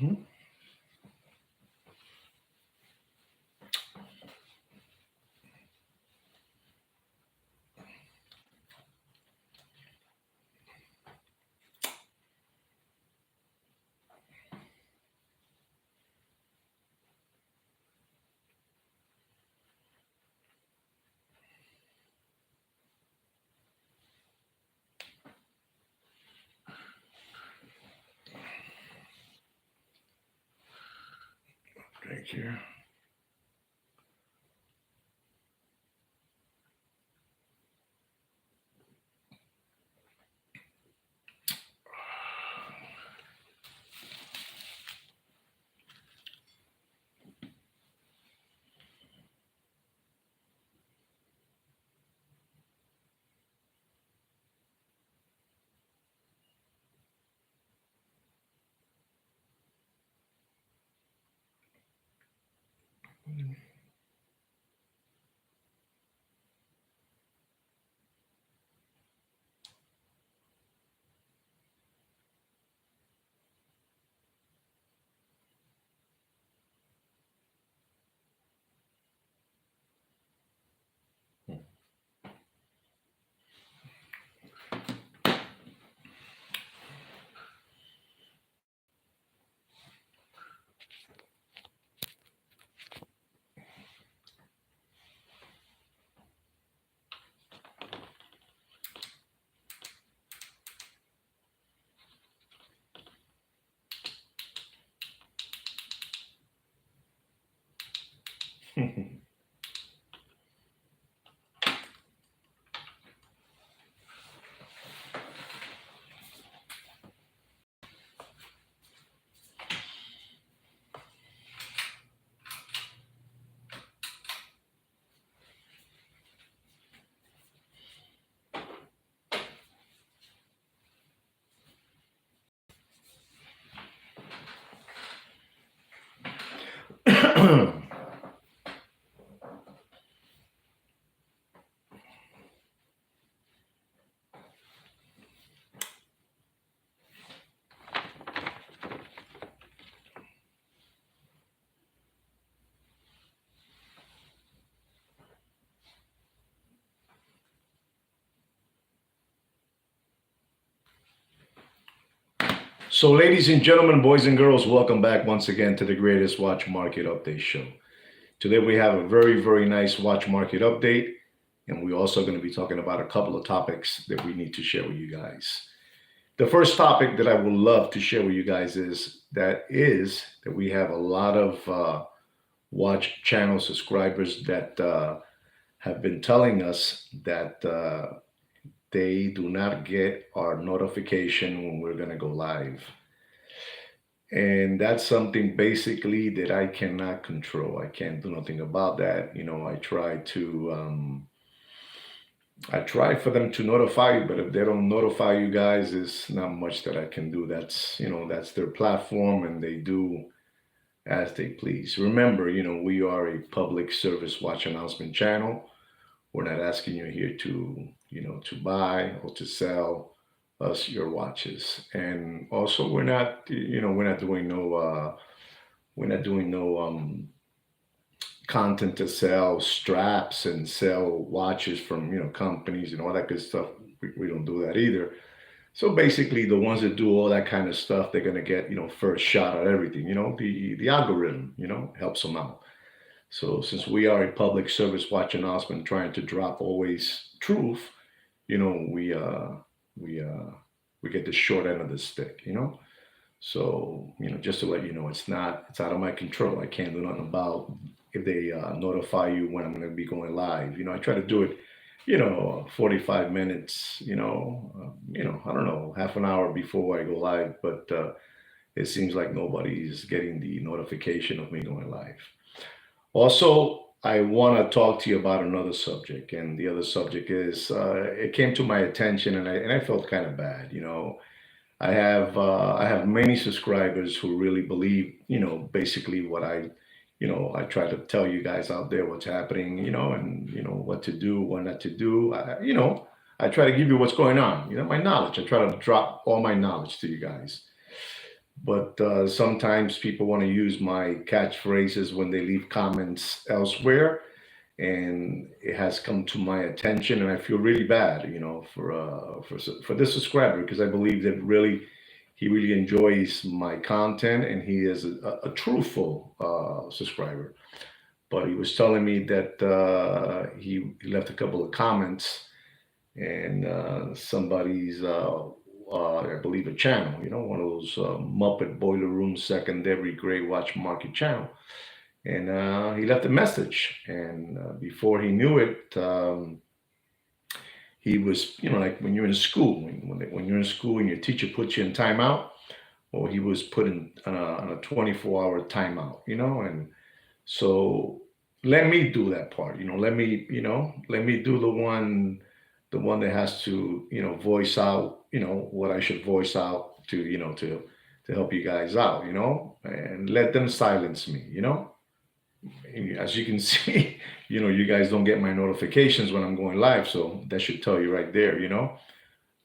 Mhm. Thank you. So, ladies and gentlemen, boys and girls, welcome back once again to the greatest watch market update show. Today we have a very, very nice watch market update, and we're also going to be talking about a couple of topics that we need to share with you guys. The first topic that I would love to share with you guys is that we have a lot of watch channel subscribers that have been telling us that they do not get our notification when we're going to go live. And that's something basically that I cannot control. I can't do nothing about that. I try for them to notify you, but if they don't notify you guys, there's not much that I can do. That's their platform and they do as they please. Remember, we are a public service watch announcement channel. We're not asking you here to buy or to sell us your watches. And also we're not doing no content to sell straps and sell watches from companies and all that good stuff. We don't do that either. So basically, the ones that do all that kind of stuff, they're gonna get first shot at everything. The algorithm helps them out. So since we are a public service watch announcement trying to drop always truth, you know, we uh we uh we get the short end of the stick. So, just to let you know, it's out of my control. I can't do nothing about if they notify you when I'm going to be going live. I try to do it, 45 minutes, I don't know, half an hour before I go live, but it seems like nobody's getting the notification of me going live. Also, I want to talk to you about another subject, and the other subject is it came to my attention, and I felt kind of bad. I have many subscribers who really believe, basically what I try to tell you guys out there what's happening, and what to do, what not to do. I try to give you what's going on, my knowledge. I try to drop all my knowledge to you guys. but sometimes people want to use my catchphrases when they leave comments elsewhere, and it has come to my attention, and I feel really bad, for this subscriber, because I believe that really he really enjoys my content, and he is a truthful subscriber. But he was telling me that he left a couple of comments, and somebody's, I believe, a channel, one of those Muppet Boiler Room secondary gray watch market channel. And he left a message. And before he knew it, he was, like when you're in school, when you're in school and your teacher puts you in timeout, or he was put in on a 24-hour timeout, and so let me do that part. Let me do the one that has to, voice out, what I should voice out to, to help you guys out, and let them silence me, as you can see, you guys don't get my notifications when I'm going live, so that should tell you right there,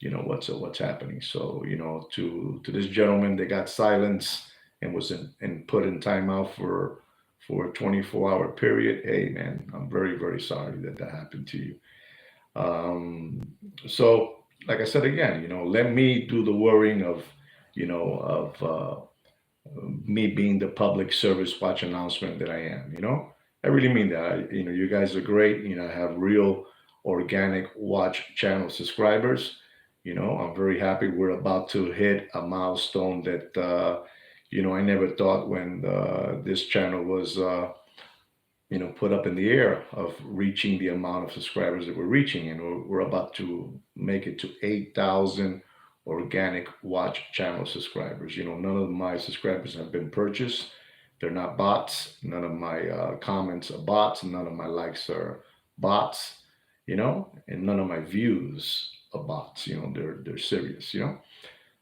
what's happening. So, to this gentleman that got silence and was and put in timeout for a 24-hour period. Hey, man, I'm very, very sorry that that happened to you. Um, so, like I said again, let me do the worrying of, of me being the public service watch announcement that I am. I really mean that. You guys are great. I have real organic watch channel subscribers. I'm very happy. We're about to hit a milestone that, I never thought when this channel was, put up in the air, of reaching the amount of subscribers that we're reaching. And we're about to make it to 8,000 organic watch channel subscribers. None of my subscribers have been purchased. They're not bots. None of my comments are bots. None of my likes are bots, and none of my views are bots. They're serious,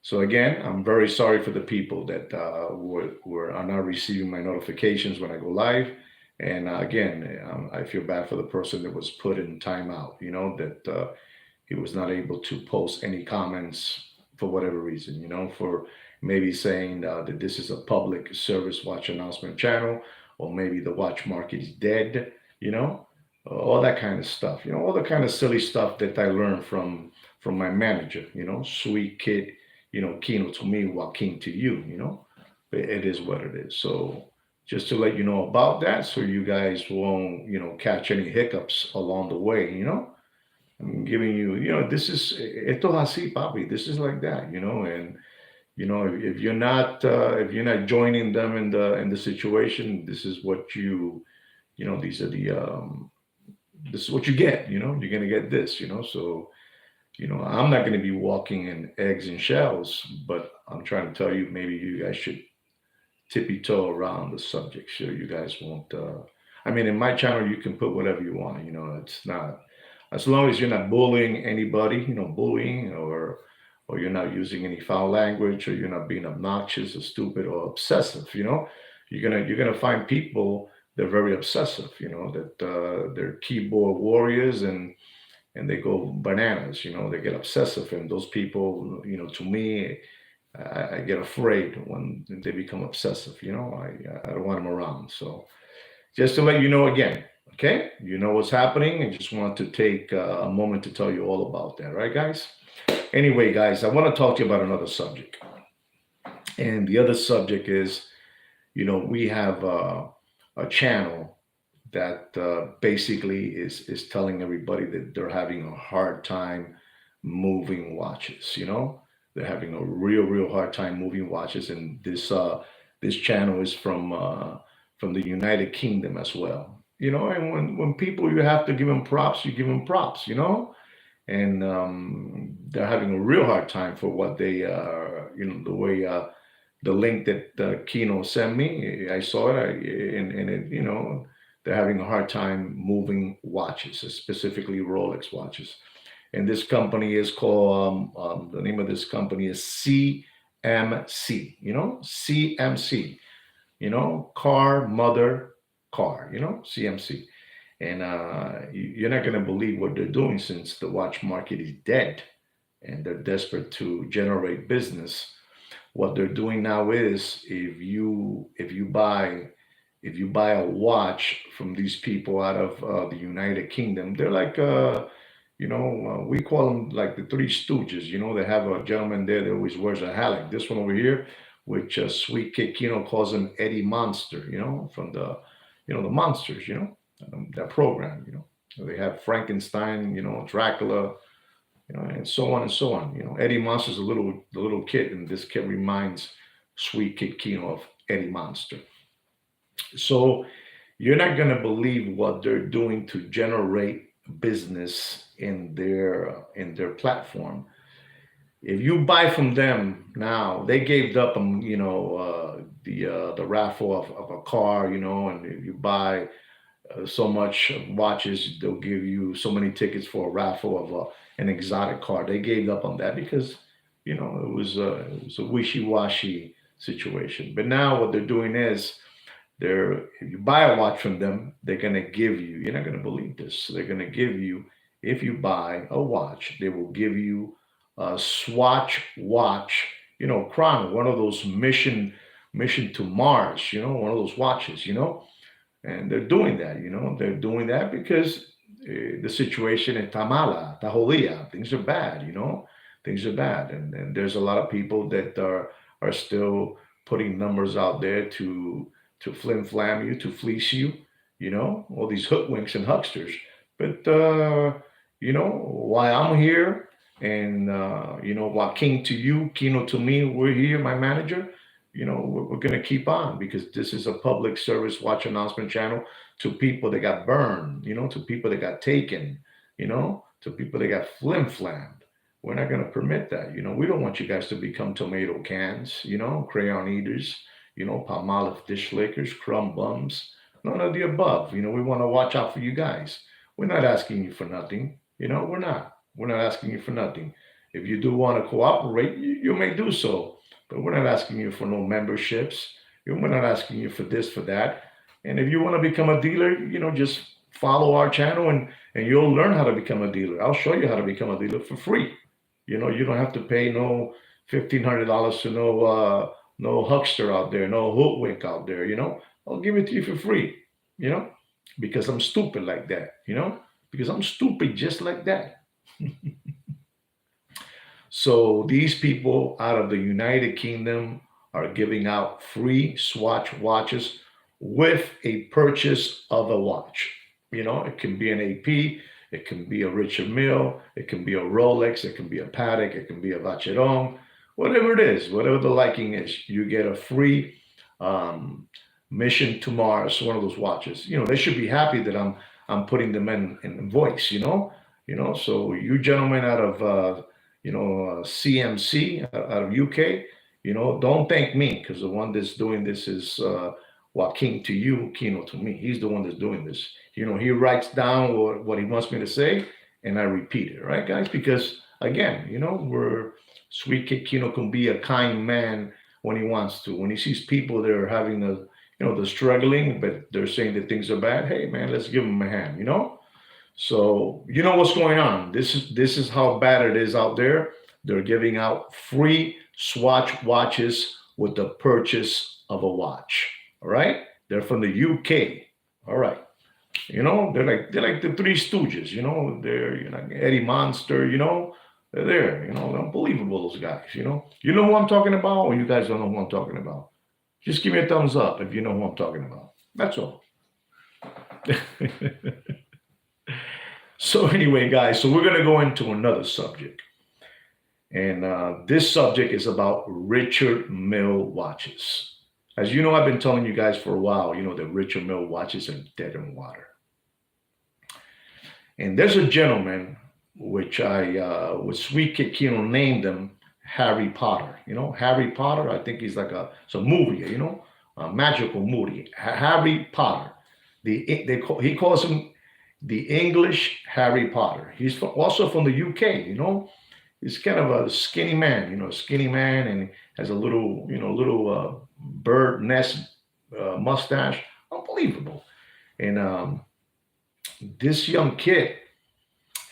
So again, I'm very sorry for the people that are not receiving my notifications when I go live. And again, I feel bad for the person that was put in timeout, that he was not able to post any comments for whatever reason, for maybe saying that this is a public service watch announcement channel, or maybe the watch market is dead, all that kind of stuff, all the kind of silly stuff that I learned from my manager, sweet kid, Kino to me, Joaquin to you, but it is what it is. So just to let you know about that, so you guys won't, catch any hiccups along the way, I'm giving you, this is, esto es así, papi, this is like that, and, if you're not joining them in the situation, this is what these are this is what you get, you're going to get this, so, I'm not going to be walking in eggs and shells, but I'm trying to tell you, maybe you guys should tippy toe around the subject, so you guys won't. I mean, in my channel, you can put whatever you want. It's not, as long as you're not bullying anybody. Bullying, or you're not using any foul language, or you're not being obnoxious or stupid or obsessive. You're gonna find people that are very obsessive. That they're keyboard warriors, and they go bananas. They get obsessive, and those people, to me, I get afraid when they become obsessive. I don't want them around. So just to let you know again, okay? You know what's happening. I just want to take a moment to tell you all about that, right, guys? Anyway, guys, I want to talk to you about another subject. And the other subject is, we have a channel that basically is telling everybody that they're having a hard time moving watches. They're having a real hard time moving watches, and this channel is from the United Kingdom as well. And when people, you have to give them props, you give them props. And they're having a real hard time for what they the way the link that Kino sent me. I saw it, and it, they're having a hard time moving watches, specifically Rolex watches. And this company is called, the name of this company is CMC, CMC, car, mother, car, CMC. And you're not going to believe what they're doing, since the watch market is dead and they're desperate to generate business. what they're doing now is if you buy a watch from these people out of the United Kingdom, they're like we call them like the Three Stooges. They have a gentleman there that always wears a hat like this one over here, which Sweet Kid Keno calls him Eddie Monster. From the monsters. That program. They have Frankenstein. Dracula. And so on and so on. Eddie Monster's the little kid, and this kid reminds Sweet Kid Keno of Eddie Monster. So you're not gonna believe what they're doing to generate business in their platform. If you buy from them now, they gave up on the raffle of a car, and if you buy so much watches, they'll give you so many tickets for a raffle of an exotic car. They gave up on that because it was a wishy-washy situation. But now what they're doing is if you buy a watch from them, they're gonna give you. You're not gonna believe this. They're gonna give you, if you buy a watch, they will give you a Swatch watch. Chrono, one of those mission to Mars. One of those watches. And they're doing that. They're doing that because the situation in Taholia, things are bad. Things are bad, and there's a lot of people that are still putting numbers out there to flim flam you, to fleece you. All these hoodwinks and hucksters. But why I'm here, and Joaquin to you, Kino to me, we're here, my manager. We're going to keep on because this is a public service watch announcement channel to people that got burned, to people that got taken, to people that got flim flammed. We're not going to permit that. We don't want you guys to become tomato cans, crayon eaters, Palmolive dish lickers, crumb bums, none of the above. We want to watch out for you guys. We're not asking you for nothing. We're not. We're not asking you for nothing. If you do want to cooperate, you may do so. But we're not asking you for no memberships. We're not asking you for this, for that. And if you want to become a dealer, just follow our channel and you'll learn how to become a dealer. I'll show you how to become a dealer for free. You don't have to pay no $1,500 to no huckster out there, no hoodwink out there. I'll give it to you for free. Because I'm stupid like that. Because I'm stupid just like that. So these people out of the United Kingdom are giving out free Swatch watches with a purchase of a watch. It can be an AP, it can be a Richard Mille, it can be a Rolex, it can be a Patek, it can be a Vacheron, whatever it is, whatever the liking is, you get a free mission to Mars, one of those watches. They should be happy that I'm putting them in voice. So you gentlemen out of CMC out of UK, don't thank me because the one that's doing this is Joaquin to you, Kino to me. He's the one that's doing this. He writes down what he wants me to say, and I repeat it, right, guys? Because again, we're Sweet Kid Kino can be a kind man when he wants to. When he sees people that are having they're struggling, but they're saying that things are bad. Hey, man, let's give them a hand. So what's going on. This is how bad it is out there. They're giving out free Swatch watches with the purchase of a watch. All right. They're from the UK. All right. They're like the Three Stooges. They're Eddie Monster. They're there. Unbelievable, those guys. You know who I'm talking about, or you guys don't know who I'm talking about. Just give me a thumbs up if you know who I'm talking about. That's all. So anyway, guys, so we're going to go into another subject. And this subject is about Richard Mille watches. As you know, I've been telling you guys for a while, that Richard Mille watches are dead in water. And there's a gentleman, which with Sweet Kid Kino named him Harry Potter. Harry Potter, I think he's like it's a movie, a magical movie. Harry Potter. He calls him the English Harry Potter. He's also from the UK, He's kind of a skinny man, and has a little bird nest mustache. Unbelievable. And this young kid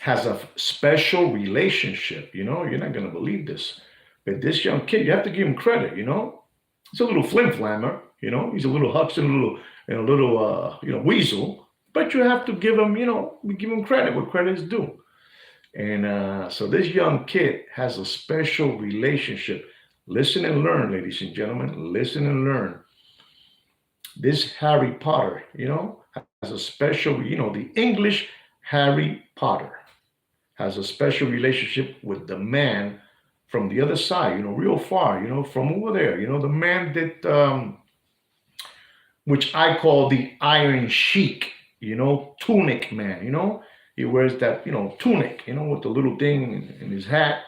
has a special relationship, you're not going to believe this, But this young kid, you have to give him credit, you know. He's a little flim flammer, you know. He's a little Huxton, a little, and a little, weasel. But you have to give him, give him credit where credit is due. And so this young kid has a special relationship. Listen and learn, ladies and gentlemen. Listen and learn. This Harry Potter, has a special, the English Harry Potter has a special relationship with the man from the other side, real far, from over there, the man that, which I call the Iron Sheik, tunic man, he wears that, tunic, with the little thing in his hat.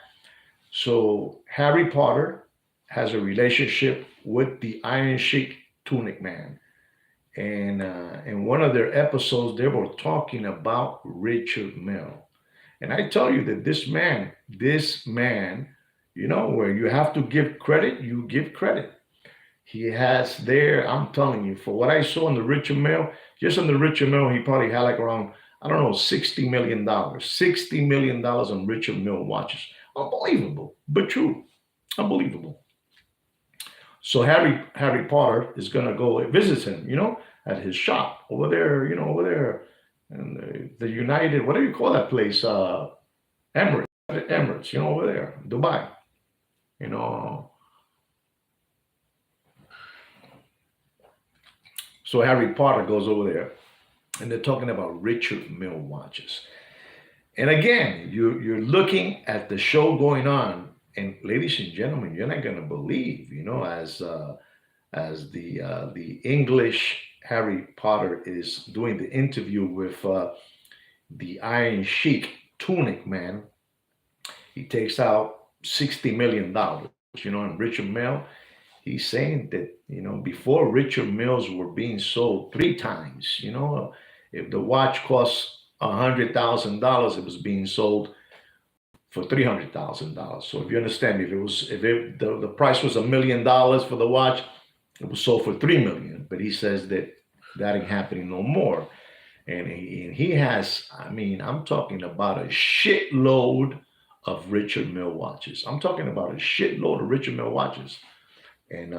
So Harry Potter has a relationship with the Iron Sheik tunic man. And in one of their episodes, they were talking about Richard Mille. And I tell you that this man, where you have to give credit, you give credit. He has there, I'm telling you, for what I saw in the Richard Mille, just on the Richard Mille, he probably had like around, I don't know, $60 million. $60 million on Richard Mille watches. Unbelievable, but true. Unbelievable. So Harry Potter is gonna go visit him, at his shop over there, and the United, what do you call that place? Emirates, over there, Dubai, you know. So Harry Potter goes over there, and they're talking about Richard Mille watches. And again, you're looking at the show going on, and ladies and gentlemen, you're not gonna believe, as the English Harry Potter is doing the interview with the Iron Sheik tunic man. He takes out $60 million, and Richard Mille, he's saying that, before Richard Milles were being sold 3 times, if the watch costs $100,000, it was being sold for $300,000. So if you understand, the price was $1 million for the watch, it was sold for $3 million. But he says that ain't happening no more. And he has, I'm talking about a shitload of Richard Mille watches. I'm talking about a shitload of Richard Mille watches. And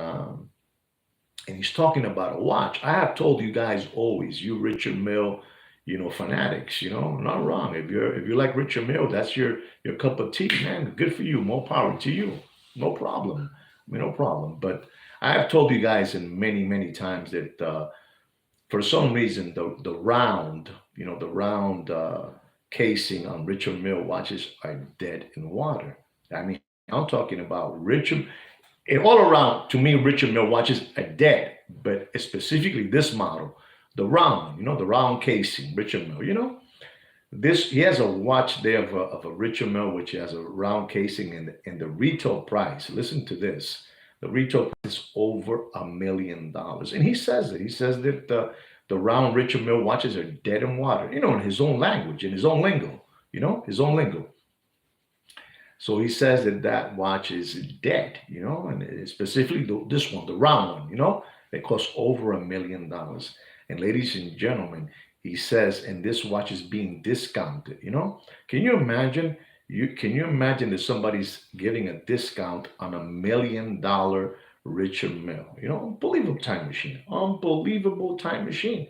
he's talking about a watch. I have told you guys always, you Richard Mille, fanatics, not wrong. If you like Richard Mille, that's your cup of tea, man. Good for you. More power to you. No problem. No problem. But I have told you guys in many, many times that for some reason the round, casing on Richard Mille watches are dead in water. I'm talking about Richard. And all around, to me, Richard Mille watches are dead, but specifically this model, the round, the round casing, Richard Mille, he has a watch there of a Richard Mille, which has a round casing, and the retail price, listen to this, the retail price is over $1 million. And he says it. He says that the round Richard Mille watches are dead in water, in his own language, in his own lingo, his own lingo. So he says that watch is dead, and specifically this one, the round one, that costs over $1 million. And ladies and gentlemen, he says, and this watch is being discounted, Can you imagine? Can you imagine that somebody's giving a discount on $1 million Richard Mille? Unbelievable time machine, unbelievable time machine.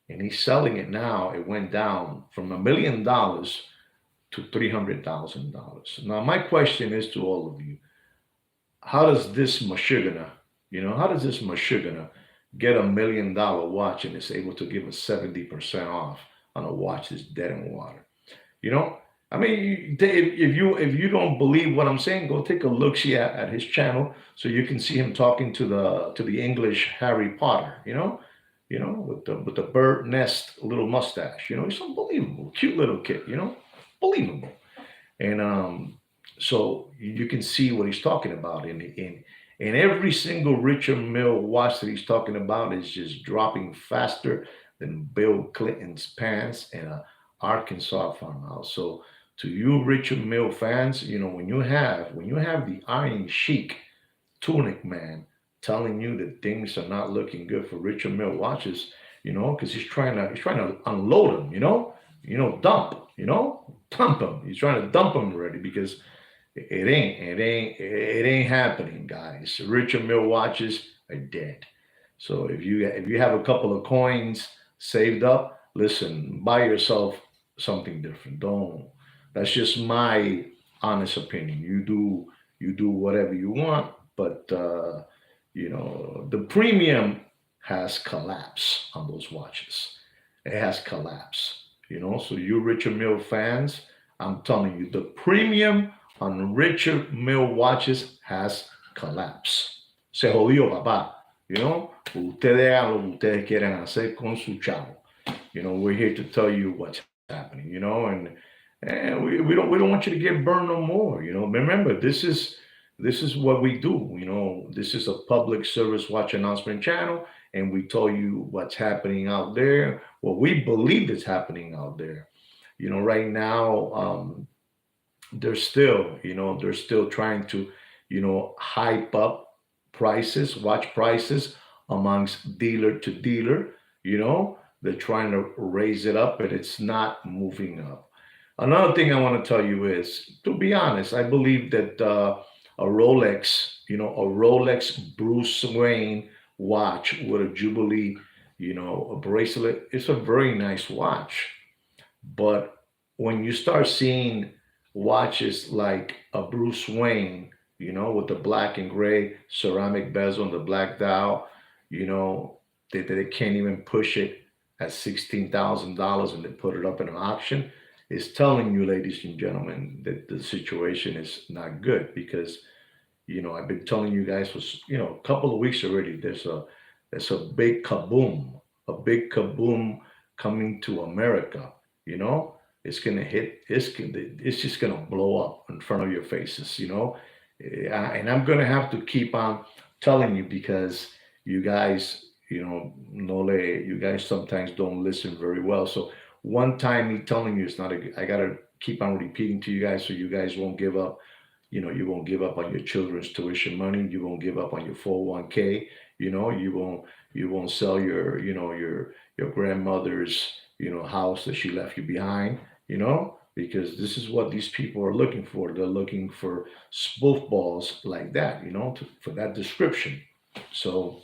And he's selling it now. It went down from $1 million to $300,000. Now, my question is to all of you: how does this Mashugana, get $1 million watch and is able to give us 70% off on a watch that's dead in water? If you don't believe what I'm saying, go take a look see at his channel so you can see him talking to the English Harry Potter, with the bird nest little mustache. He's unbelievable, cute little kid, unbelievable. And so you can see what he's talking about. And every single Richard Mille watch that he's talking about is just dropping faster than Bill Clinton's pants in an Arkansas farmhouse. So to you Richard Mille fans, when you have the Iron Sheik tunic man telling you that things are not looking good for Richard Mille watches, because he's trying to unload them, dump them. He's trying to dump them already because It ain't happening, guys. Richard Mille watches are dead. So if you have a couple of coins saved up, listen, buy yourself something different. Don't. That's just my honest opinion. You do whatever you want, but the premium has collapsed on those watches. It has collapsed. So you Richard Mille fans, I'm telling you, the premium on Richard Mille watches has collapsed. Se jodió, papá. Ustedes hagan lo que ustedes quieran hacer con su chavo. We're here to tell you what's happening. And we don't want you to get burned no more. Remember, this is what we do. This is a public service watch announcement channel, and we tell you what's happening out there, what we believe is happening out there. Right now, they're still trying to, hype up prices, watch prices amongst dealer to dealer. They're trying to raise it up, but it's not moving up. Another thing I want to tell you is, to be honest, I believe that a Rolex Bruce Wayne watch with a Jubilee, a bracelet, it's a very nice watch. But when you start seeing watches like a Bruce Wayne, with the black and gray ceramic bezel and the black dial, they can't even push it at $16,000 and they put it up in an auction, it's telling you, ladies and gentlemen, that the situation is not good because I've been telling you guys for a couple of weeks already. There's a big kaboom coming to America. You know, it's gonna hit. It's just gonna blow up in front of your faces. And I'm gonna have to keep on telling you because you guys, you guys sometimes don't listen very well. So one time me telling you it's not a. I gotta keep on repeating to you guys so you guys won't give up. You won't give up on your children's tuition money. You won't give up on your 401k. You won't sell your grandmother's house that she left you behind. Because this is what these people are looking for. They're looking for spoof balls like that. For that description. So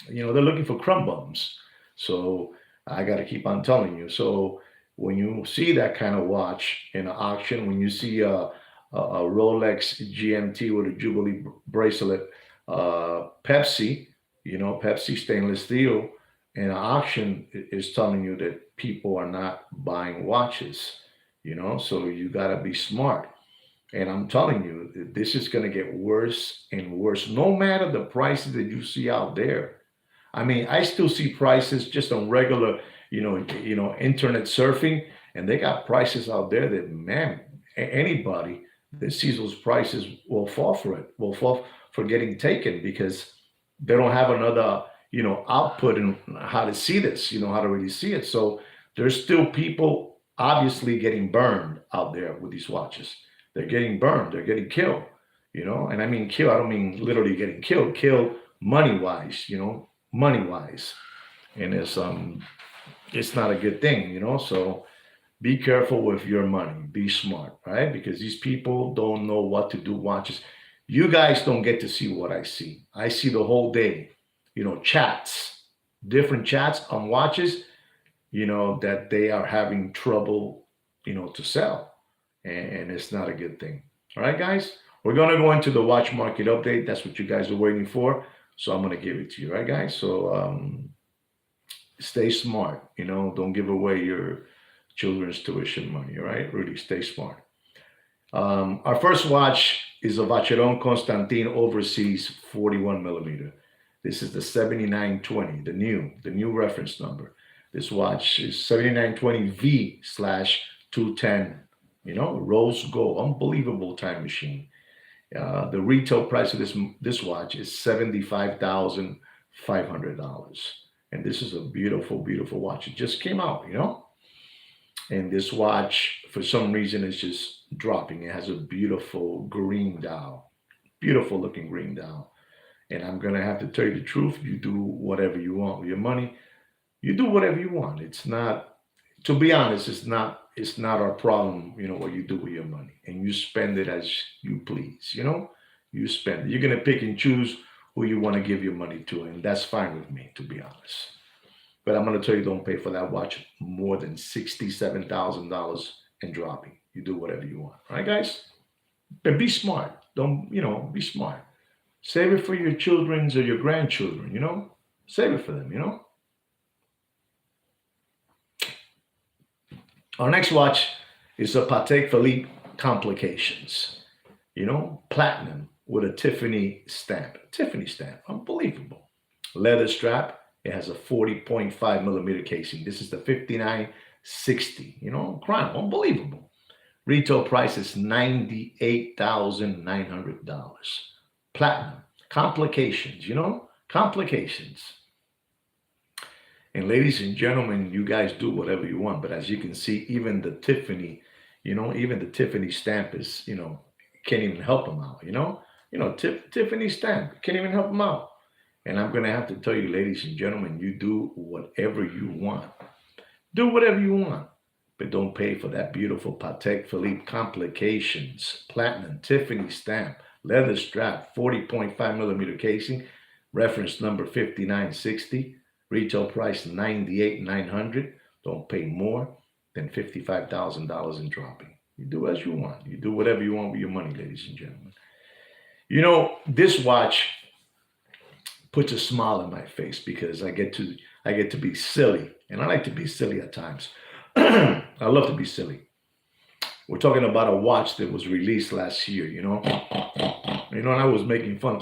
they're looking for crumb bums. So I got to keep on telling you. So when you see that kind of watch in an auction, when you see a Rolex GMT with a Jubilee bracelet, Pepsi, Pepsi stainless steel, in an auction is telling you that people are not buying watches. So you got to be smart. And I'm telling you, this is going to get worse and worse, no matter the prices that you see out there. I mean, I still see prices just on regular, internet surfing, and they got prices out there that, man, anybody that sees those prices will fall for it, will fall for getting taken because they don't have another, output in how to see this, how to really see it. So there's still people obviously getting burned out there with these watches. They're getting burned, they're getting killed, and I mean kill, I don't mean literally getting killed money wise, money wise. And it's not a good thing, so be careful with your money. Be smart, right? Because these people don't know what to do watches. You guys don't get to see what I see. I see the whole day, chats, different chats on watches, that they are having trouble, to sell. And it's not a good thing. All right, guys? We're going to go into the watch market update. That's what you guys are waiting for. So I'm going to give it to you, right, guys? So stay smart, don't give away your children's tuition money, all right? Really stay smart. Our first watch is a Vacheron Constantin Overseas 41 millimeter. This is the 7920, the new reference number. This watch is 7920V slash 210, rose gold, unbelievable time machine. The retail price of this watch is $75,500. And this is a beautiful, beautiful watch. It just came out, And this watch, for some reason, is just dropping. It has a beautiful green dial, beautiful looking green dial. And I'm going to have to tell you the truth. You do whatever you want with your money. You do whatever you want. It's not, to be honest, it's not our problem, what you do with your money. And you spend it as you please, you spend it. You're going to pick and choose who you want to give your money to. And that's fine with me, to be honest. But I'm going to tell you, don't pay for that watch more than $67,000 and dropping. You do whatever you want. All right, guys? But be smart. Don't, be smart. Save it for your children's or your grandchildren, Save it for them. Our next watch is a Patek Philippe Complications. Platinum with a Tiffany stamp. Tiffany stamp, unbelievable. Leather strap. It has a 40.5 millimeter casing. This is the 5960. Crime, unbelievable. Retail price is $98,900. Platinum. Complications, complications. And ladies and gentlemen, you guys do whatever you want. But as you can see, even the Tiffany, even the Tiffany stamp is, can't even help them out, Tiffany stamp can't even help them out. And I'm going to have to tell you, ladies and gentlemen, you do whatever you want. Do whatever you want. But don't pay for that beautiful Patek Philippe Complications, platinum, Tiffany stamp, leather strap, 40.5 millimeter casing, reference number 5960, retail price $98,900. Don't pay more than $55,000 in dropping. You do as you want. You do whatever you want with your money, ladies and gentlemen. This watch puts a smile on my face because I get to be silly, and I like to be silly at times. I love to be silly. We're talking about a watch that was released last year, and I was making fun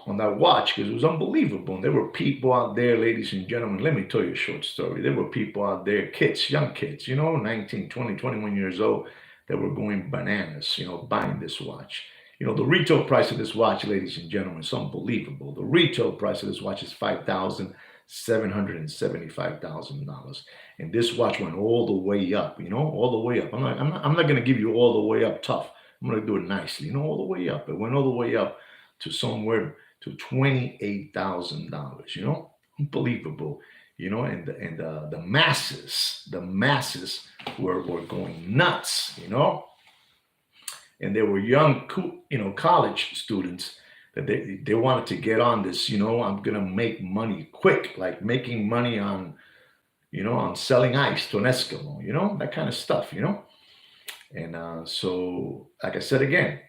on that watch because it was unbelievable. And there were people out there, ladies and gentlemen, let me tell you a short story. There were people out there, kids, young kids, 19, 20, 21 years old, that were going bananas, buying this watch. The retail price of this watch, ladies and gentlemen, is unbelievable. The retail price of this watch is $5,775,000. And this watch went all the way up, all the way up. I'm not going to give you all the way up tough. I'm going to do it nicely, all the way up. It went all the way up to somewhere to $28,000, unbelievable, and the masses were going nuts, and there were young, college students that they wanted to get on this, I'm going to make money quick, like making money on, on selling ice to an Eskimo, that kind of stuff, And so, like I said again,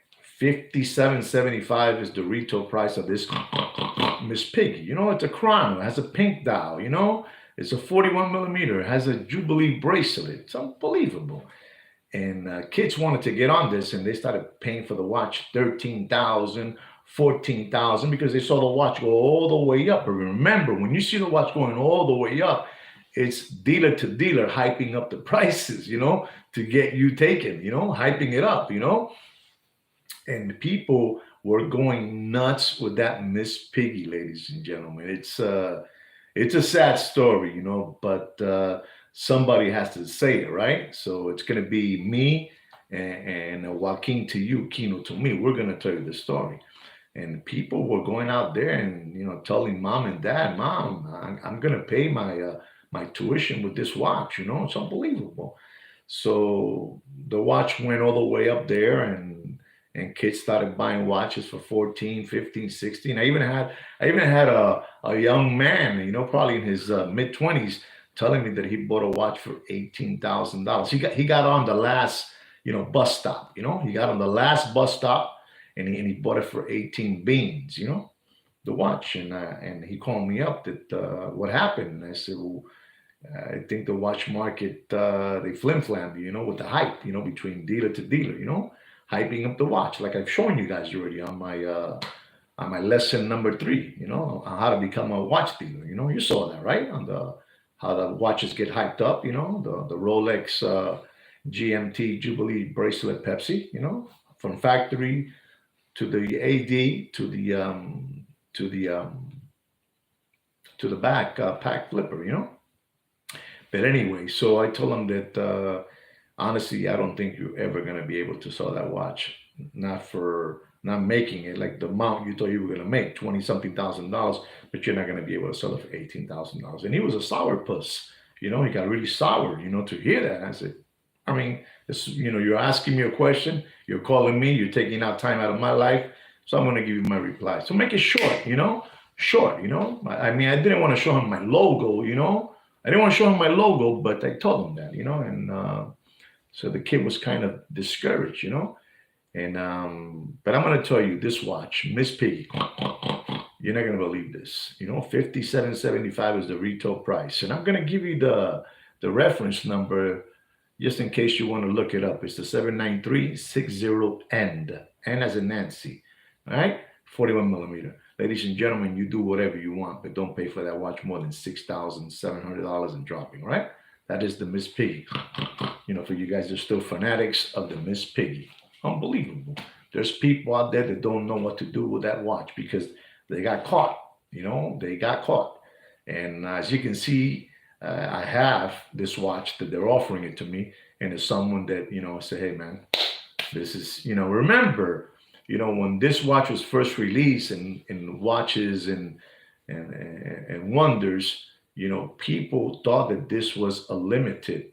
$57.75 is the retail price of this Miss Piggy. It's a chrono, it has a pink dial, it's a 41 millimeter, it has a Jubilee bracelet. It's unbelievable. And kids wanted to get on this, and they started paying for the watch $13,000, $14,000 because they saw the watch go all the way up. But remember, when you see the watch going all the way up, it's dealer to dealer hyping up the prices, to get you taken, hyping it up, And people were going nuts with that Miss Piggy, ladies and gentlemen. It's a sad story, but somebody has to say it, right? So it's going to be me and Joaquin to you, Kino to me. We're going to tell you the story. And people were going out there and, telling mom and dad, Mom, I'm going to pay my tuition with this watch, it's unbelievable. So the watch went all the way up there, and kids started buying watches for 14, 15, 16. I even had a young man, probably in his mid-20s, telling me that he bought a watch for $18,000. He got on the last, bus stop, he got on the last bus stop, and he bought it for 18 beans, the watch. And he called me up that what happened. And I said, well, I think the watch market, they flim-flammed, with the hype, between dealer to dealer, hyping up the watch, like I've shown you guys already on my lesson number 3, on how to become a watch dealer. You saw that, right? On how the watches get hyped up, the Rolex GMT Jubilee bracelet Pepsi, from factory to the AD to the back pack flipper, But anyway, so I told him that honestly, I don't think you're ever going to be able to sell that watch, not making it like the amount you thought you were going to make, 20-something thousand dollars, but you're not going to be able to sell it for $18,000. And he was a sourpuss, he got really sour, to hear that. I said, I mean, this, you're asking me a question, you're calling me, you're taking out time out of my life, so I'm going to give you my reply. So make it short, short, I mean, I didn't want to show him my logo, I didn't want to show him my logo, but I told him that, and so the kid was kind of discouraged, and but I'm going to tell you this watch, Miss Piggy, you're not going to believe this, 57.75 is the retail price, and I'm going to give you the reference number just in case you want to look it up. It's the 79360 N as in Nancy. All right, 41 millimeter. Ladies and gentlemen, you do whatever you want, but don't pay for that watch more than $6,700 and dropping. Right? That is the Miss Piggy. For you guys, they're still fanatics of the Miss Piggy. Unbelievable. There's people out there that don't know what to do with that watch because they got caught. They got caught. And as you can see, I have this watch that they're offering it to me, and it's someone that say, hey man, this is remember when this watch was first released in watches and wonders, people thought that this was a limited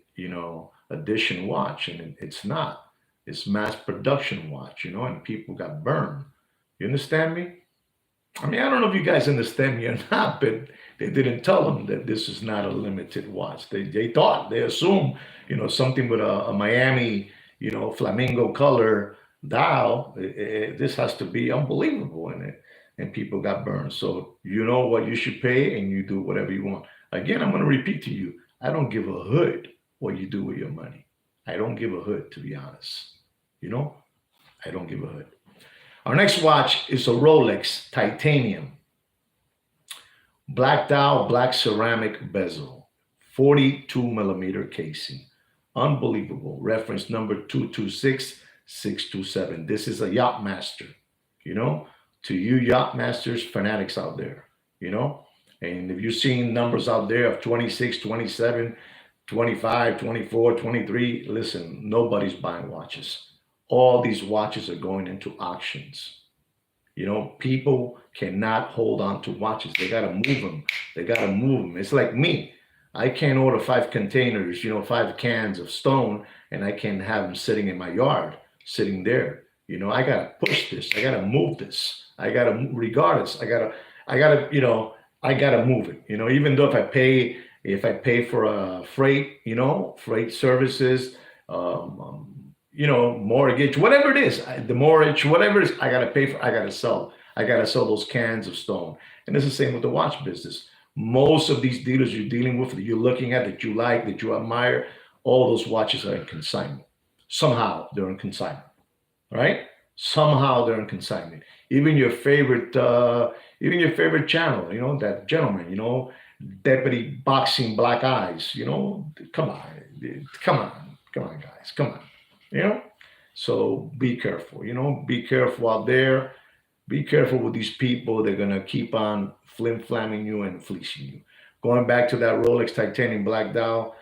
edition watch, and it's not. It's mass production watch, and people got burned. You understand me? I mean, I don't know if you guys understand me or not, but they didn't tell them that this is not a limited watch. They thought, they assumed, something with a Miami, flamingo color dial. This has to be unbelievable in it. And people got burned. So you know what you should pay and you do whatever you want. Again, I'm going to repeat to you, I don't give a hood what you do with your money. I don't give a hood, to be honest. I don't give a hood. Our next watch is a Rolex Titanium. Black dial, black ceramic bezel, 42 millimeter casing. Unbelievable. Reference number 226627. This is a Yacht-Master, to you Yacht-Masters fanatics out there, and if you're seeing numbers out there of 26, 27, 25, 24, 23, listen, nobody's buying watches. All these watches are going into auctions. People cannot hold on to watches. They got to move them. It's like me. I can't order 5 containers, 5 cans of stone, and I can't have them sitting in my yard, sitting there. I got to push this. I got to move this. I got to, regardless, I got to move it. Even though if I pay for a freight, freight services, mortgage, whatever it is, the mortgage, whatever it is, I got to pay for, I got to sell those cans of stone. And it's the same with the watch business. Most of these dealers you're dealing with, that you're looking at, that you like, that you admire, all those watches are in consignment. Somehow they're in consignment, right? Somehow they're in consignment. Even your favorite channel, that gentleman, Deputy Boxing Black Eyes, come on, guys, come on. So be careful, be careful out there. Be careful with these people. They're going to keep on flim-flamming you and fleecing you. Going back to that Rolex Titanium black dial,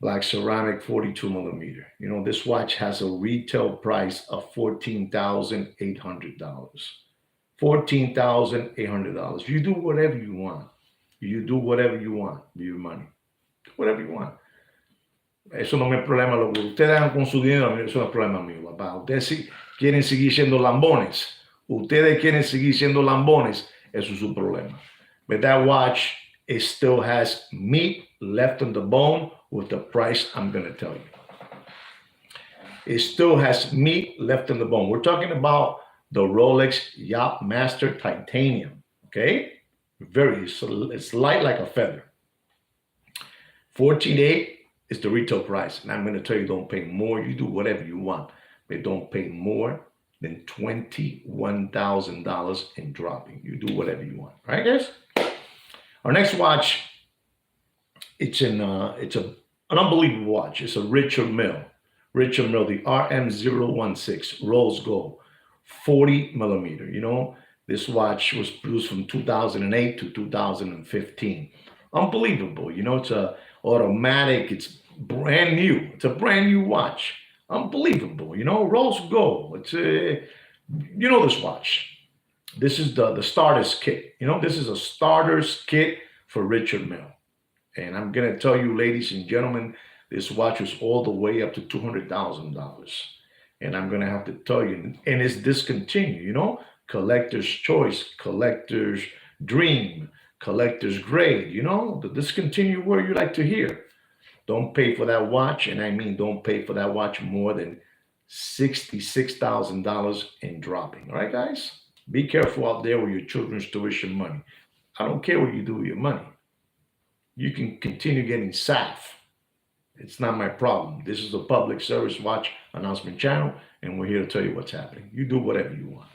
black ceramic, 42 millimeter. This watch has a retail price of $14,800. $14,800. You do whatever you want. You do whatever you want with your money. Whatever you want. Eso no es problema. Lo que ustedes hagan con su dinero, eso no es problema mío, papá. Ustedes quieren seguir siendo lambones. Ustedes quieren seguir siendo lambones. Eso es su problema. But that watch, it still has meat left on the bone with the price I'm going to tell you. It still has meat left on the bone. We're talking about the Rolex Yacht-Master Titanium. Okay? It's light like a feather. $14,800 is the retail price. And I'm going to tell you, don't pay more. You do whatever you want, but don't pay more than $21,000 in dropping. You do whatever you want. Right, guys? Our next watch, it's an unbelievable watch. It's a Richard Mille, the RM016 rose gold, 40 millimeter. This watch was produced from 2008 to 2015. Unbelievable. It's a automatic. It's brand new. It's a brand new watch. Unbelievable. Rose gold. It's this watch. This is the starter's kit. This is a starter's kit for Richard Mille. And I'm going to tell you, ladies and gentlemen, This watch was all the way up to $200,000. And I'm gonna have to tell you, and it's discontinued, you know, collector's choice, collector's dream, collector's grade, you know, the discontinued word you like to hear. Don't pay for that watch, and I mean don't pay for that watch more than $66,000 in dropping. All right, guys? Be careful out there with your children's tuition money. I don't care what you do with your money. You can continue getting SAF. It's not my problem. This is a public service watch announcement channel, and we're here to tell you what's happening. You do whatever you want.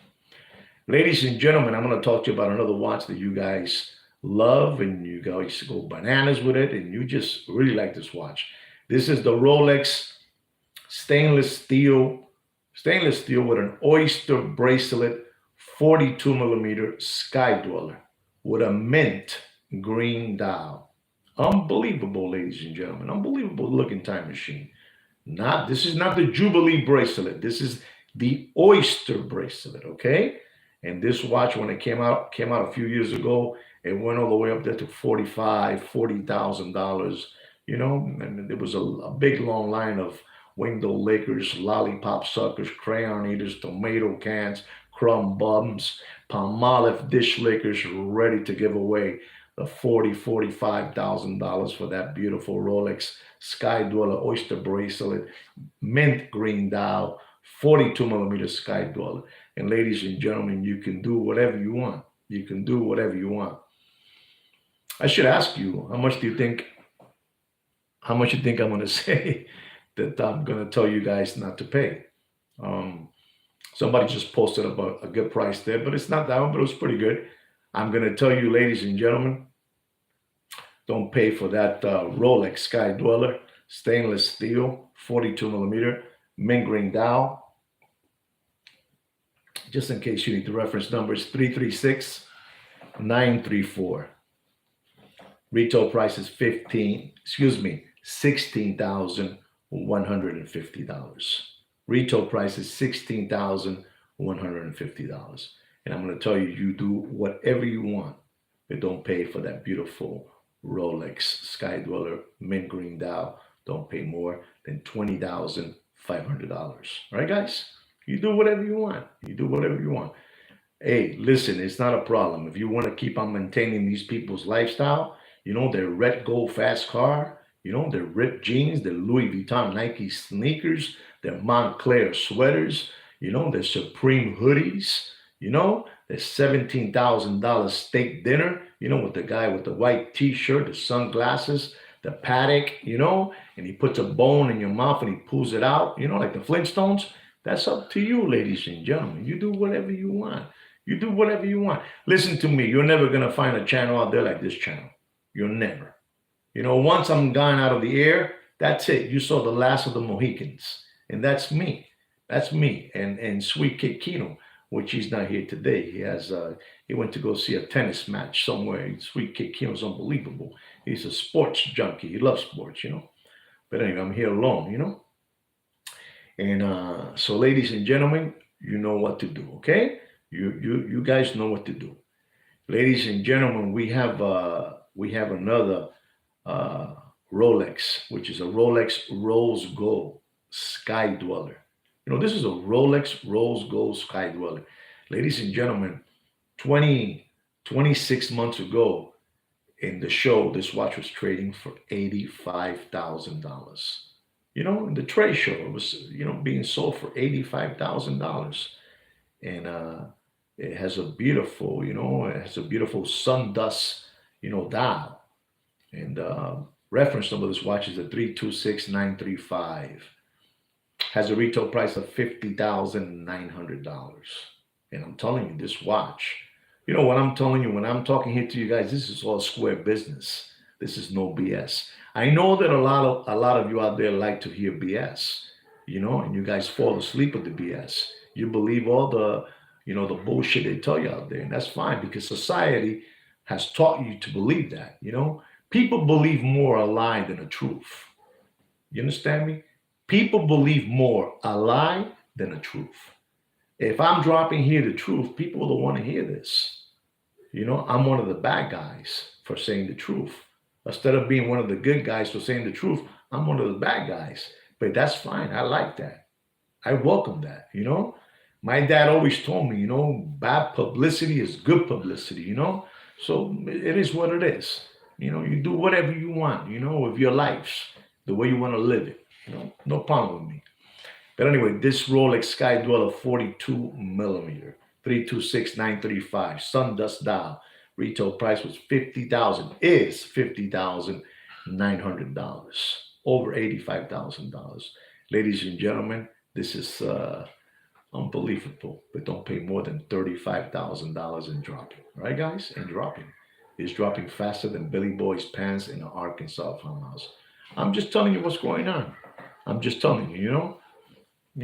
Ladies and gentlemen, I'm going to talk to you about another watch that you guys love and you guys go bananas with it, and you just really like this watch. This is the Rolex stainless steel with an oyster bracelet, 42 millimeter Sky Dweller with a mint green dial. Unbelievable, ladies and gentlemen. Unbelievable looking time machine. This is not the Jubilee bracelet. This is the oyster bracelet, okay? And this watch, when it came out a few years ago, it went all the way up there to $40,000, you know, and there was a big long line of window lickers, lollipop suckers, crayon eaters, tomato cans, crumb bums, Palmolive dish lickers ready to give away the $45,000 for that beautiful Rolex Sky Dweller oyster bracelet, mint green dial, 42 millimeter Sky Dweller. And ladies and gentlemen, you can do whatever you want. You can do whatever you want. I should ask you, how much you think I'm going to say that I'm going to tell you guys not to pay? Somebody just posted about a good price there, but it's not that one, but it was pretty good. I'm going to tell you, ladies and gentlemen, don't pay for that Rolex Sky Dweller, stainless steel, 42 millimeter, mint green dial. Just in case you need the reference number, it's 336934. Retail price is $16,150. Retail price is $16,150. And I'm going to tell you, you do whatever you want, but don't pay for that beautiful Rolex Sky Dweller mint green dial. Don't pay more than $20,500. All right, guys? You do whatever you want. You do whatever you want. Hey, listen, it's not a problem. If you want to keep on maintaining these people's lifestyle, you know, their red gold fast car, you know, their ripped jeans, their Louis Vuitton Nike sneakers, their Montclair sweaters, you know, their Supreme hoodies, you know, their $17,000 steak dinner, you know, with the guy with the white t-shirt, the sunglasses, the Patek, you know, and he puts a bone in your mouth and he pulls it out, you know, like the Flintstones. That's up to you, ladies and gentlemen. You do whatever you want. You do whatever you want. Listen to me. You're never going to find a channel out there like this channel. You'll never. You know, once I'm gone out of the air, that's it. You saw the last of the Mohicans. And that's me. That's me. And Sweet Kid Kino, which he's not here today. He went to go see a tennis match somewhere. Sweet Kid Kino's unbelievable. He's a sports junkie. He loves sports, you know. But anyway, I'm here alone, you know. And so, ladies and gentlemen, you know what to do, okay? You guys know what to do. Ladies and gentlemen, we have another Rolex, which is a Rolex Rose Gold Sky Dweller. You know, this is a Rolex Rose Gold Sky Dweller. Ladies and gentlemen, 26 months ago in the show, this watch was trading for $85,000. You know, in the trade show, it was, you know, being sold for $85,000. And it has a beautiful, you know, sun dust, you know, dial. And reference number of this watch is a 326935. Has a retail price of $50,900. And I'm telling you, this watch, you know what I'm telling you, when I'm talking here to you guys, this is all square business. This is no BS. I know that a lot of you out there like to hear BS, you know, and you guys fall asleep with the BS. You believe all the, you know, the bullshit they tell you out there. And that's fine, because society has taught you to believe that, you know. People believe more a lie than a truth. You understand me? People believe more a lie than a truth. If I'm dropping here the truth, people don't want to hear this. You know, I'm one of the bad guys for saying the truth. Instead of being one of the good guys for saying the truth, I'm one of the bad guys. But that's fine. I like that. I welcome that, you know? My dad always told me, you know, bad publicity is good publicity, you know? So it is what it is. You know, you do whatever you want, you know, with your life, the way you want to live it. You know, no problem with me. But anyway, this Rolex Sky Dweller 42 millimeter, 326935, sun dust dial. Retail price was 50,000, is $50,900, over $85,000. Ladies and gentlemen, this is unbelievable, but don't pay more than $35,000 in dropping. All right, guys? And dropping. It's dropping faster than Billy Boy's pants in an Arkansas farmhouse. I'm just telling you what's going on. I'm just telling you, I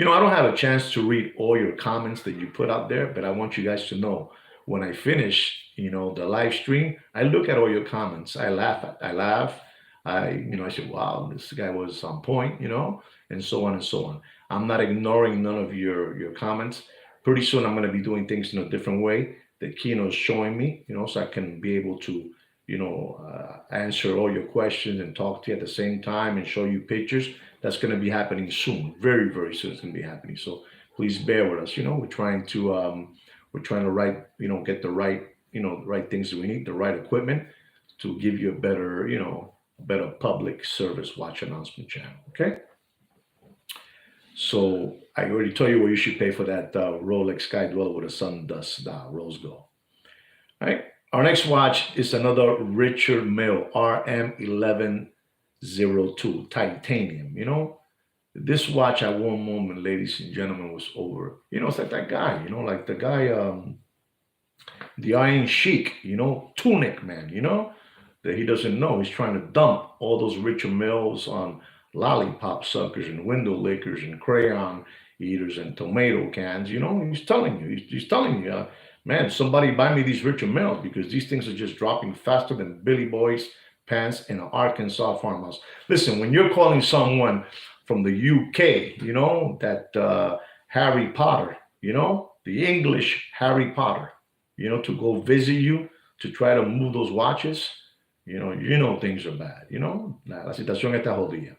don't have a chance to read all your comments that you put out there, but I want you guys to know when I finish, the live stream, I look at all your comments. I laugh. I say, wow, this guy was on point, and so on and so on. I'm not ignoring none of your comments. Pretty soon I'm going to be doing things in a different way that Kino's showing me, so I can be able to, answer all your questions and talk to you at the same time and show you pictures. That's going to be happening soon, very, very soon. It's going to be happening. So please bear with us. We're trying to get the right, right things that we need, the right equipment to give you a better, better public service watch announcement channel. Okay. So I already told you what you should pay for that Rolex Sky Dweller with a sun dust rose gold. All right. Our next watch is another Richard Mille RM11-02 titanium. This watch at one moment, ladies and gentlemen, was over. It's like that guy, like the guy, the Iron Sheik, Tunic Man, that he doesn't know. He's trying to dump all those Richard Milles on lollipop suckers and window lickers and crayon eaters and tomato cans. He's telling you, he's telling you, man, somebody buy me these Richard Milles because these things are just dropping faster than Billy Boy's pants in an Arkansas farmhouse. Listen, when you're calling someone from the UK, that Harry Potter, the English Harry Potter, to go visit you to try to move those watches, things are bad, La situación está jodida.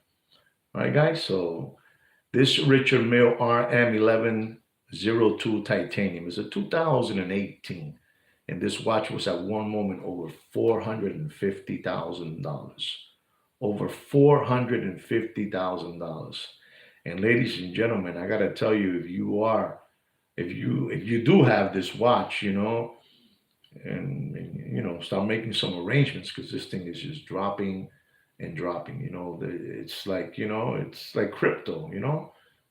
All right, guys, so this Richard Mille RM11-02 titanium is a 2018, and this watch was at one moment over $450,000. Over $450,000. And ladies and gentlemen, I gotta tell you, if you do have this watch, and start making some arrangements because this thing is just dropping and dropping. It's like crypto.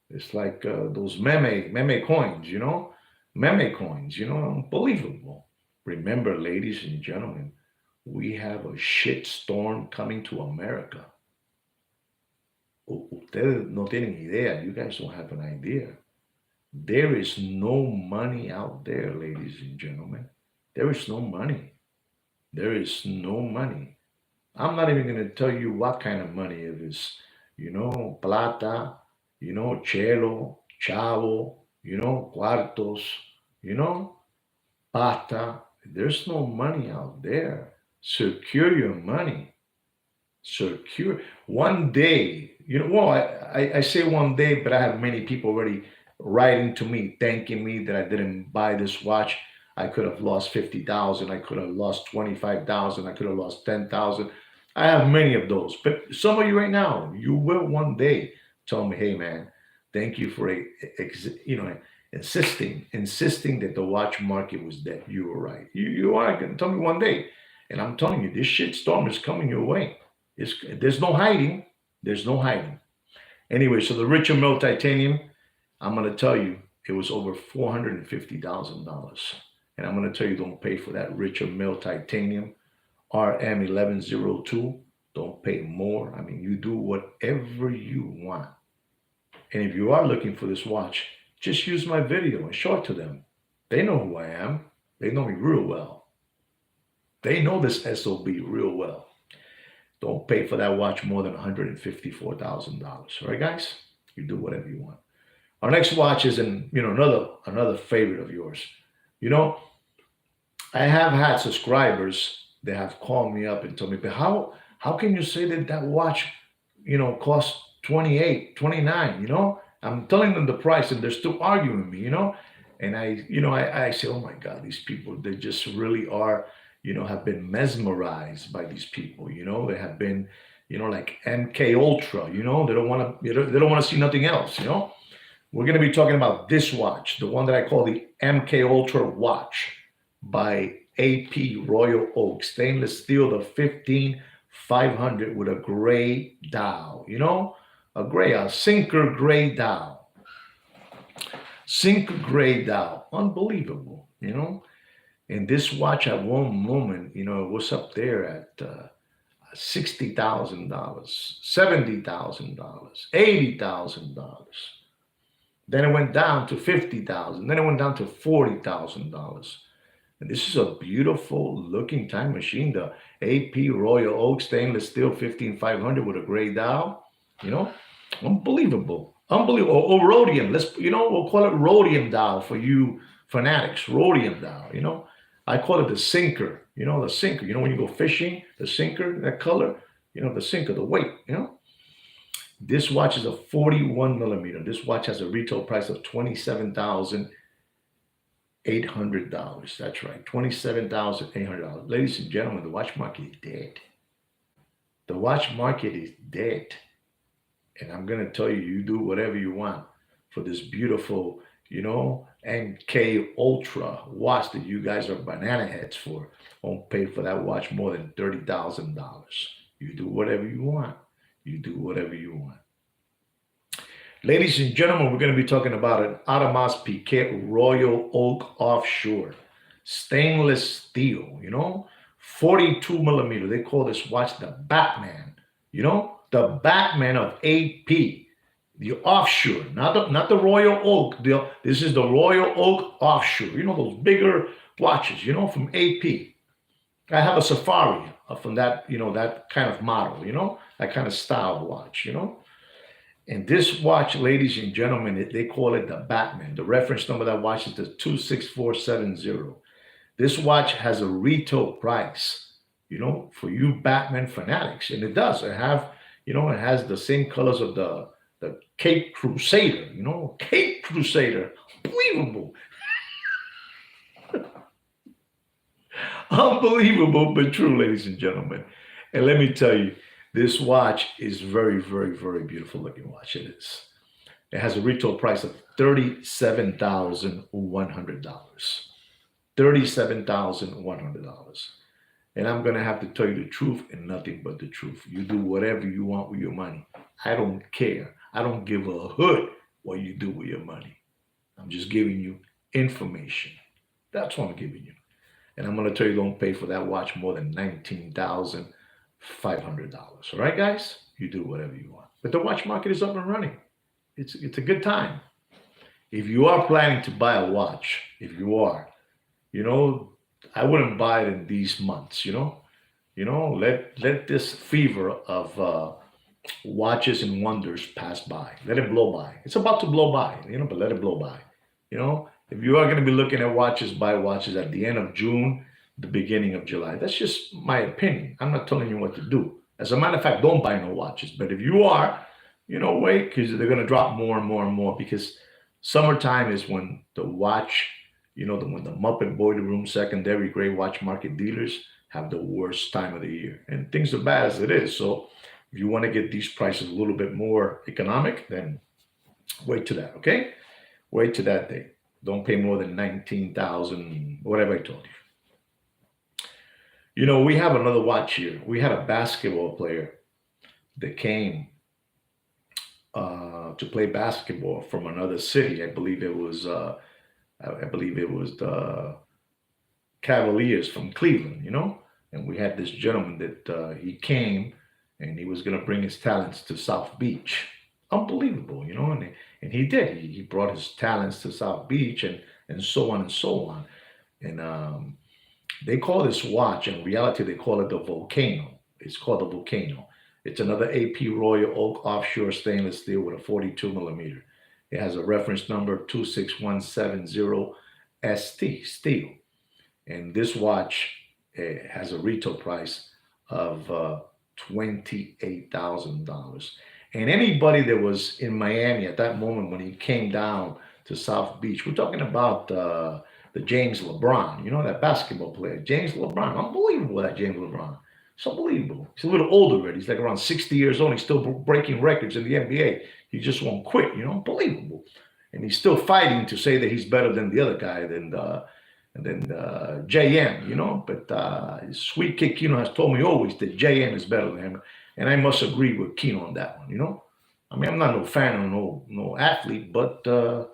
It's like those meme coins. Meme coins. Unbelievable. Remember, ladies and gentlemen, we have a shit storm coming to America. Ustedes no tienen idea. You guys don't have an idea. There is no money out there, ladies and gentlemen. There is no money. There is no money. I'm not even going to tell you what kind of money it is. Plata, chelo, chavo, cuartos, pata. There's no money out there. Secure your money. Secure. One day, I say one day, but I have many people already writing to me, thanking me that I didn't buy this watch. I could have lost 50,000. I could have lost 25,000. I could have lost 10,000. I have many of those. But some of you right now, you will one day tell me, hey, man, thank you for, insisting that the watch market was dead. You were right. You are going to tell me one day. And I'm telling you, this shit storm is coming your way. There's no hiding. There's no hiding. Anyway, so the Richard Mille titanium, I'm going to tell you, it was over $450,000. And I'm going to tell you, don't pay for that Richard Mille titanium RM11-02. Don't pay more. I mean, you do whatever you want. And if you are looking for this watch, just use my video and show it to them. They know who I am. They know me real well. They know this SOB real well. Don't pay for that watch more than $154,000. All right, guys? You do whatever you want. Our next watch is another favorite of yours. I have had subscribers that have called me up and told me, but how can you say that watch cost 28, 29, I'm telling them the price and they're still arguing with me, and I say, oh my God, these people, they just really are, have been mesmerized by these people, they have been, like MK Ultra, they don't want to, they don't want to see nothing else, We're going to be talking about this watch, the one that I call the MK Ultra watch by AP Royal Oak, stainless steel, the 15500 with a gray dial, a sinker gray dial. Sinker gray dial, unbelievable, And this watch at one moment, it was up there at $60,000, $70,000, $80,000. Then it went down to $50,000. Then it went down to $40,000. And this is a beautiful looking time machine, the AP Royal Oak stainless steel 15500 with a gray dial. Unbelievable. Unbelievable. Or rhodium. We'll call it rhodium dial for you fanatics. Rhodium dial, I call it the sinker. The sinker. When you go fishing, the sinker, that color, the sinker, the weight, This watch is a 41 millimeter. This watch has a retail price of $27,800. That's right, $27,800. Ladies and gentlemen, the watch market is dead. The watch market is dead. And I'm going to tell you, you do whatever you want for this beautiful, NK Ultra watch that you guys are banana heads for. Won't pay for that watch more than $30,000. You do whatever you want. You do whatever you want. Ladies and gentlemen, we're going to be talking about an Audemars Piguet Royal Oak Offshore. Stainless steel, 42 millimeter. They call this watch the Batman, the Batman of AP. The offshore, not the Royal Oak. This is the Royal Oak Offshore. Those bigger watches, from AP. I have a Safari from that, that kind of model, that kind of style watch, And this watch, ladies and gentlemen, they call it the Batman. The reference number of that watch is the 26470. This watch has a retail price, for you Batman fanatics. And it does. It has the same colors of the Cape Crusader, Cape Crusader. Unbelievable. Unbelievable, but true, ladies and gentlemen. And let me tell you, this watch is very, very, very beautiful looking watch. It is. It has a retail price of $37,100. $37,100. And I'm going to have to tell you the truth and nothing but the truth. You do whatever you want with your money. I don't care. I don't give a hoot what you do with your money. I'm just giving you information. That's what I'm giving you. And I'm going to tell you, don't pay for that watch more than $19,500. All right, guys? You do whatever you want. But the watch market is up and running. It's a good time. If you are planning to buy a watch, if you are, I wouldn't buy it in these months, let this fever of watches and wonders pass by. Let it blow by. It's about to blow by, but let it blow by. If you are going to be looking at watches, buy watches at the end of June, the beginning of July. That's just my opinion. I'm not telling you what to do. As a matter of fact, don't buy no watches. But if you are, wait, because they're going to drop more and more and more, because summertime is when the watch, when the Muppet Boiler Room secondary gray watch market dealers have the worst time of the year. And things are bad as it is. So if you want to get these prices a little bit more economic, then wait to that, okay? Wait to that day. Don't pay more than 19,000, whatever I told you. We have another watch here. We had a basketball player that came to play basketball from another city. I believe it was the Cavaliers from Cleveland, And we had this gentleman that he came and he was going to bring his talents to South Beach. Unbelievable, and he did. He brought his talents to South Beach and so on and so on. And they call this watch, in reality, they call it the Volcano. It's called the Volcano. It's another AP Royal Oak offshore stainless steel with a 42 millimeter. It has a reference number 26170 steel. And this watch has a retail price of $28,000. And anybody that was in Miami at that moment when he came down to South Beach, we're talking about the James LeBron, you know, that basketball player, James LeBron. Unbelievable, that James LeBron. It's unbelievable. He's a little older already. He's like around 60 years old. He's still breaking records in the NBA. He just won't quit, you know, unbelievable. And he's still fighting to say that he's better than the other guy, than JM, you know. But Sweet Kid Kino has told me always that JM is better than him. And I must agree with Kino on that one, you know. I mean, I'm not no fan of no athlete, but, you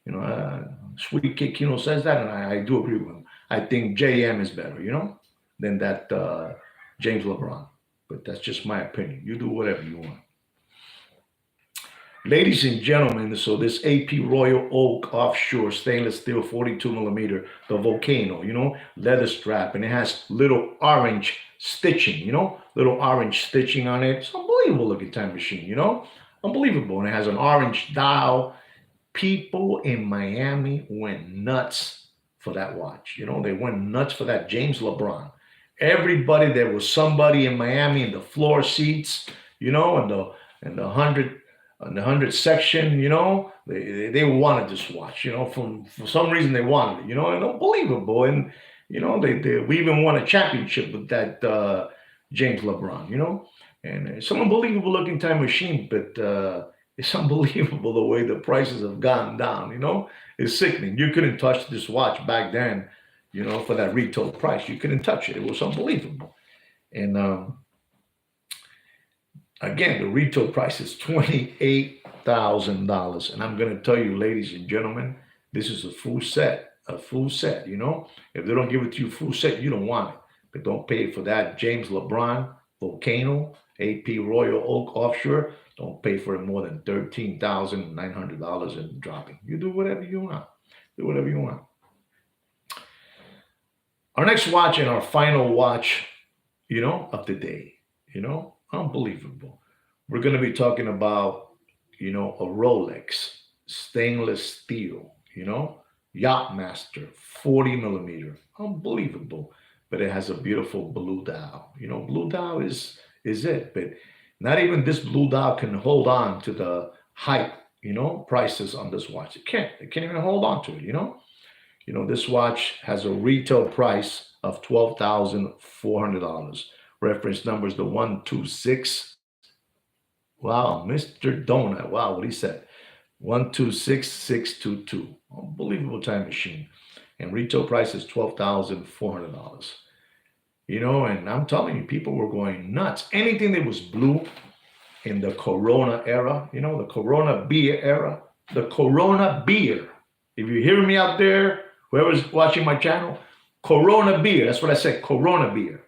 know, Sweet Kid Kino says that, and I do agree with him. I think JM is better, you know, than that James LeBron. But that's just my opinion. You do whatever you want. Ladies and gentlemen, so this AP Royal Oak offshore stainless steel 42 millimeter, the Volcano, you know, leather strap, and it has little orange stitching, you know, little orange stitching on it. It's unbelievable looking time machine, you know, unbelievable. And it has an orange dial. People in Miami went nuts for that watch. You know, they went nuts for that James LeBron. Everybody, there was somebody in Miami in the floor seats, you know, and the 100 section, you know, they wanted this watch, you know, for some reason they wanted it, you know, and unbelievable. And, you know, we even won a championship with that James LeBron, you know, and it's an unbelievable looking time machine, but it's unbelievable the way the prices have gone down, you know, it's sickening. You couldn't touch this watch back then, you know, for that retail price. You couldn't touch it. It was unbelievable. And, again, the retail price is $28,000. And I'm going to tell you, ladies and gentlemen, this is a full set, you know. If they don't give it to you full set, you don't want it. But don't pay for that James LeBron Volcano, AP Royal Oak Offshore. Don't pay for it more than $13,900 and dropping. You do whatever you want. Do whatever you want. Our next watch and our final watch, you know, of the day, you know, unbelievable. We're going to be talking about, you know, a Rolex stainless steel, you know, Yacht-Master 40 millimeter, unbelievable. But it has a beautiful blue dial. You know, blue dial is it, but not even this blue dial can hold on to the hype, you know, prices on this watch. It can't even hold on to it, you know. You know, this watch has a retail price of $12,400. Reference number is the 126. Wow, Mr. Donut. Wow, what he said. 126622. Unbelievable time machine. And retail price is $12,400. You know, and I'm telling you, people were going nuts. Anything that was blue in the Corona era, you know, the Corona beer era, the Corona beer. If you're hearing me out there, whoever's watching my channel, Corona beer. That's what I said, Corona beer.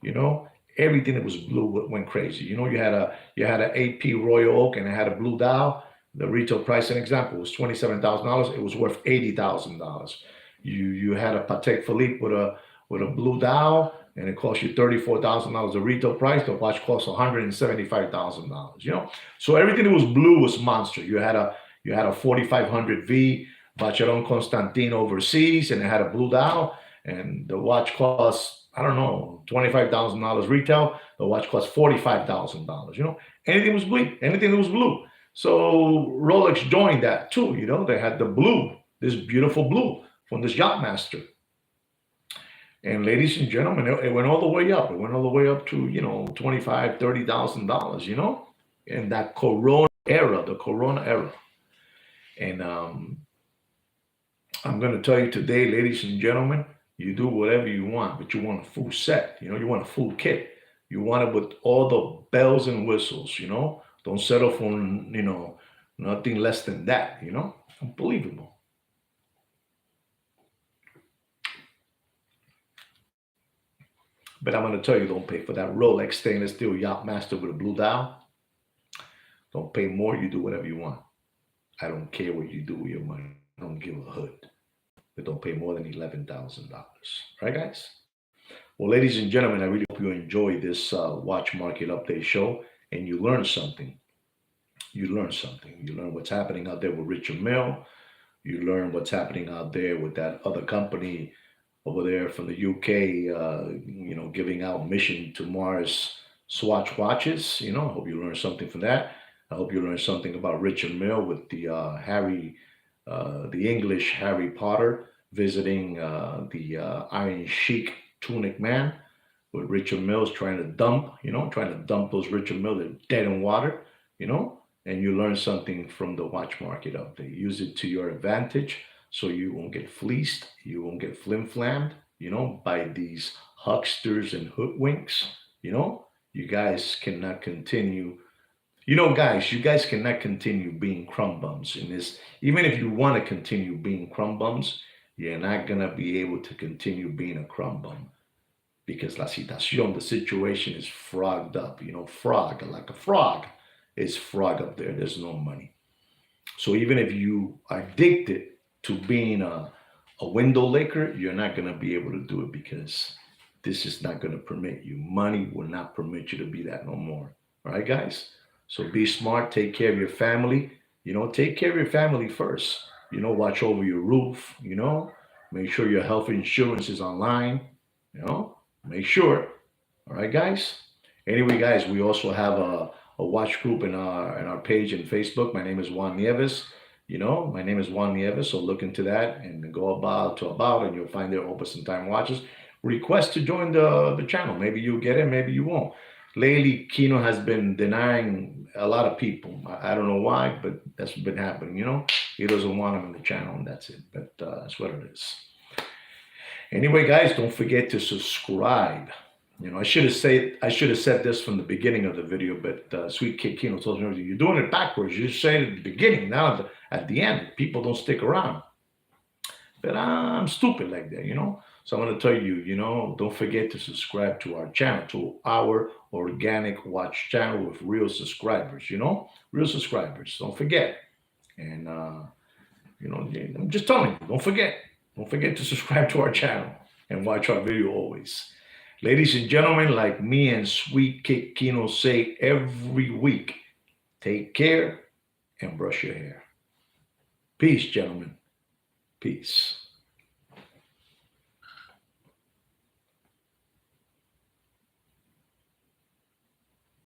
You know, everything that was blue went crazy. You know, you had a AP Royal Oak and it had a blue dial. The retail price, an example, was $27,000. It was worth $80,000. You had a Patek Philippe with a blue dial, and it cost you $34,000 a retail price. The watch cost $175,000. You know, so everything that was blue was monster. You had a 4500V Vacheron Constantin overseas, and it had a blue dial, and the watch cost, I don't know, $25,000 retail. The watch cost $45,000. You know, anything was blue. Anything that was blue. So Rolex joined that too. You know, they had the blue, this beautiful blue from this Yacht-Master. And ladies and gentlemen, it went all the way up. It went all the way up to, you know, $25,000, $30,000, you know, in that Corona era, the Corona era. And I'm going to tell you today, ladies and gentlemen, you do whatever you want, but you want a full set. You know, you want a full kit. You want it with all the bells and whistles, you know. Don't settle for, you know, nothing less than that, you know. Unbelievable. But I'm going to tell you, don't pay for that Rolex stainless steel Yacht-Master with a blue dial. Don't pay more. You do whatever you want. I don't care what you do with your money. I don't give a hood. But don't pay more than $11,000. Right, guys? Well, ladies and gentlemen, I really hope you enjoy this watch market update show and you learn something. You learn something. You learn what's happening out there with Richard Mille. You learn what's happening out there with that other company over there from the UK, you know, giving out mission to Mars Swatch watches. You know, I hope you learned something from that. I hope you learned something about Richard Mille with the English Harry Potter visiting the Iron Sheik Tunic Man with Richard Mills trying to dump, trying to dump those Richard Mills. They're dead in water, and you learn something from the watch market up there. Use it to your advantage so you won't get fleeced, you won't get flim-flammed, by these hucksters and hoodwinks, you know. You guys cannot continue guys, you guys cannot continue being crumb bums in this. Even if you want to continue being crumb bums, you're not gonna be able to continue being a crumb bum because la situación, the situation is frogged up. Frog, like a frog, is frog up there. There's no money. So even if you are addicted to being a window licker, you're not gonna be able to do it because this is not gonna permit you. Money will not permit you to be that no more. All right, guys? So be smart, take care of your family. Take care of your family first. Watch over your roof, make sure your health insurance is online, you know, make sure. All right, guys. Anyway, guys, we also have a watch group in our page in Facebook. My name is Juan Nieves. My name is Juan Nieves. So look into that and go about, and you'll find there Opusntime Watches. Request to join the channel. Maybe you'll get it, maybe you won't. Lately, Kino has been denying a lot of people. I don't know why, but that's been happening. He doesn't want them in the channel, and that's it. But that's what it is. Anyway, guys, don't forget to subscribe. I should have said this from the beginning of the video, but Sweet Kid Kino told me, you're doing it backwards. You say it at the beginning, now at the end. People don't stick around. But I'm stupid like that, So I'm going to tell you, don't forget to subscribe to our channel, to our organic watch channel with real subscribers, real subscribers. Don't forget. And, I'm just telling you, don't forget. Don't forget to subscribe to our channel and watch our video always. Ladies and gentlemen, like me and Sweet Kid Kino say every week, take care and brush your hair. Peace, gentlemen. Peace.